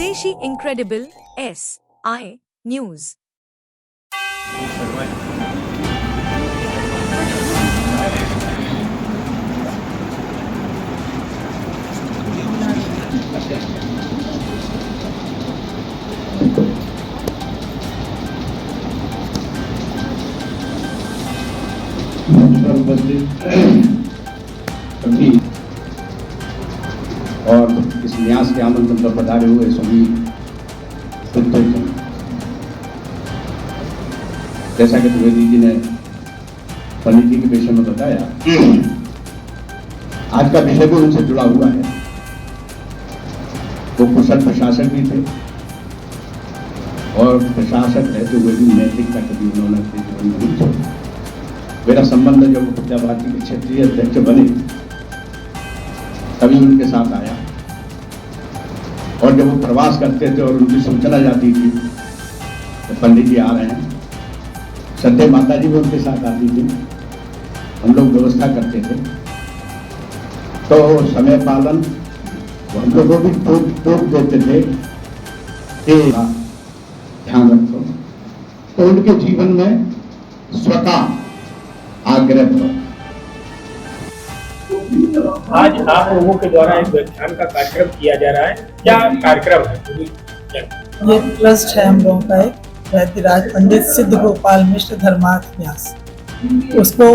स्वदेशी incredible SI news. और इस न्यास के आमंत्रण पर पधारे हुए सभी शुद्धजन, जैसा कि द्विवेदी जी ने पंडित जी के विषय में बताया, आज का विषय भी उनसे जुड़ा हुआ है। वो कुशल प्रशासक भी थे और प्रशासक रहते हुए भी नैतिकता कभी उन्होंने अपने जीवन में नहीं छोड़ी। मेरा संबंध जब वो प्रजा भारती के क्षेत्रीय अध्यक्ष बने तभी उनके साथ आया, और जब वो प्रवास करते थे और उनकी सूचना जाती थी तो पंडित जी आ रहे हैं, संध्या माता जी भी उनके साथ आती थी, हम लोग व्यवस्था करते थे। तो समय पालन हम लोगों भी टोक देते थे कि ध्यान रखो, तो उनके जीवन में स्वतः आग्रह था। आज आप लोगों के द्वारा एक व्याख्यान का कार्यक्रम किया जा रहा है, क्या कार्यक्रम है? ये ट्रस्ट है हम लोगों का, एक वैद्यराज पंडित सिद्ध गोपाल मिश्र धर्मार्थ न्यास। उसको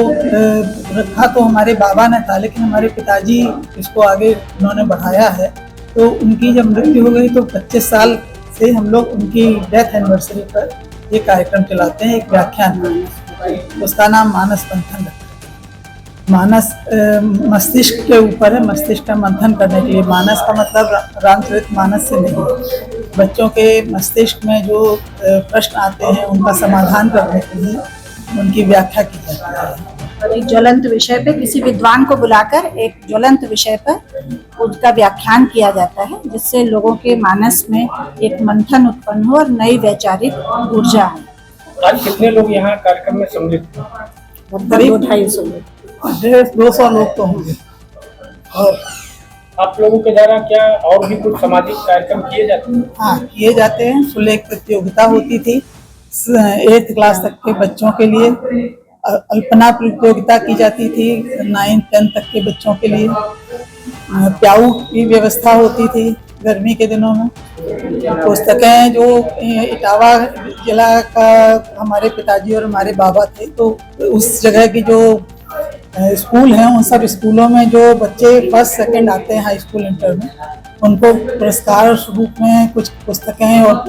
रखा तो हमारे बाबा ने था, लेकिन हमारे पिताजी इसको आगे उन्होंने बढ़ाया है। तो उनकी जब मृत्यु हो गई तो 25 साल से हम लोग उनकी डेथ एनिवर्सरी पर ये कार्यक्रम चलाते हैं, एक व्याख्यान। उसका नाम मानस मंथन है। मानस मस्तिष्क के ऊपर है, मस्तिष्क का मंथन करने के लिए। मानस का मतलब रामचरित मानस से नहीं, बच्चों के मस्तिष्क में जो प्रश्न आते हैं उनका समाधान करने के लिए उनकी व्याख्या की जाती है। एक ज्वलंत विषय पे किसी विद्वान को बुलाकर एक ज्वलंत विषय पर उसका व्याख्यान किया जाता है, जिससे लोगों के मानस में एक मंथन उत्पन्न हो और नई वैचारिक ऊर्जा है। आज कितने लोग यहाँ कार्यक्रम में सम्मिलित थे? लगभग 250 लोग तो होंगे। और आप लोगों के द्वारा क्या और भी कुछ सामाजिक कार्यक्रम किए जाते हैं? हाँ, किए जाते हैं। सुलेख प्रतियोगिता होती थी 8th क्लास तक के बच्चों के लिए। अल्पना प्रतियोगिता की जाती थी 9th 10th तक के बच्चों के लिए। प्याऊ की व्यवस्था होती थी गर्मी के दिनों में। पुस्तकें जो इटावा जिला का हमारे पिताजी और हमारे बाबा थे, तो उस जगह की जो स्कूल हैं उन सब स्कूलों में जो बच्चे 1st 2nd आते हैं हाई स्कूल इंटर में, उनको पुरस्कार स्वरूप में कुछ पुस्तकें और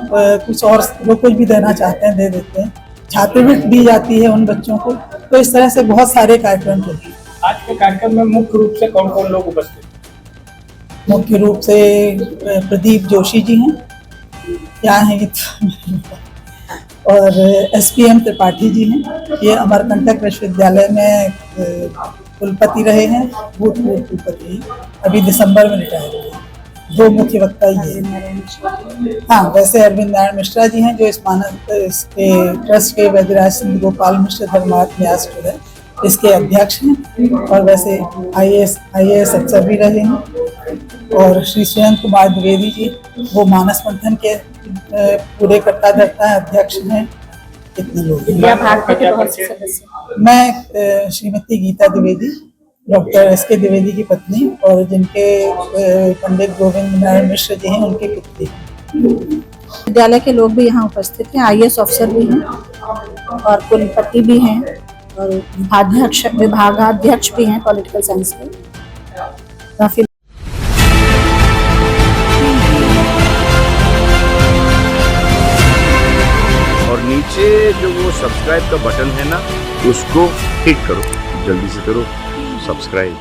कुछ और जो कुछ भी देना चाहते हैं दे देते हैं। छात्रवृत्ति दी जाती है उन बच्चों को। तो इस तरह से बहुत सारे कार्यक्रम होते हैं। आज के कार्यक्रम में मुख्य रूप से कौन कौन लोग उपस्थित? मुख्य रूप से प्रदीप जोशी जी हैं, क्या हैं ये और SPM त्रिपाठी जी हैं। ये अमरकंटक विश्वविद्यालय में कुलपति रहे हैं, भूतपूर्व कुलपति, अभी दिसंबर में रिटायर हुए। 2 मुख्य वक्ता ये हैं। हाँ, वैसे अरविंद नारायण मिश्रा जी हैं जो इसके ट्रस्ट के वैद्यराज सिद्ध गोपाल मिश्र धर्मार्थ न्यास जो है इसके अध्यक्ष हैं, और वैसे IAS अफसर भी रहे हैं। और श्री सुरेंद्र कुमार द्विवेदी जी वो मानस मंथन के पूरे कर्ता धर्ता अध्यक्ष हैं। कितने लोग? मैं श्रीमती गीता द्विवेदी, डॉक्टर SK द्विवेदी की पत्नी, और जिनके पंडित गोविंद नारायण मिश्र जी हैं उनके पुत्री। विद्यालय के लोग भी यहाँ उपस्थित हैं, IAS अफसर भी हैं और कुलपति भी हैं और विभागाध्यक्ष भी हैं पॉलिटिकल साइंस के। काफी और नीचे जो वो सब्सक्राइब का बटन है ना, उसको हिट करो, जल्दी से करो सब्सक्राइब।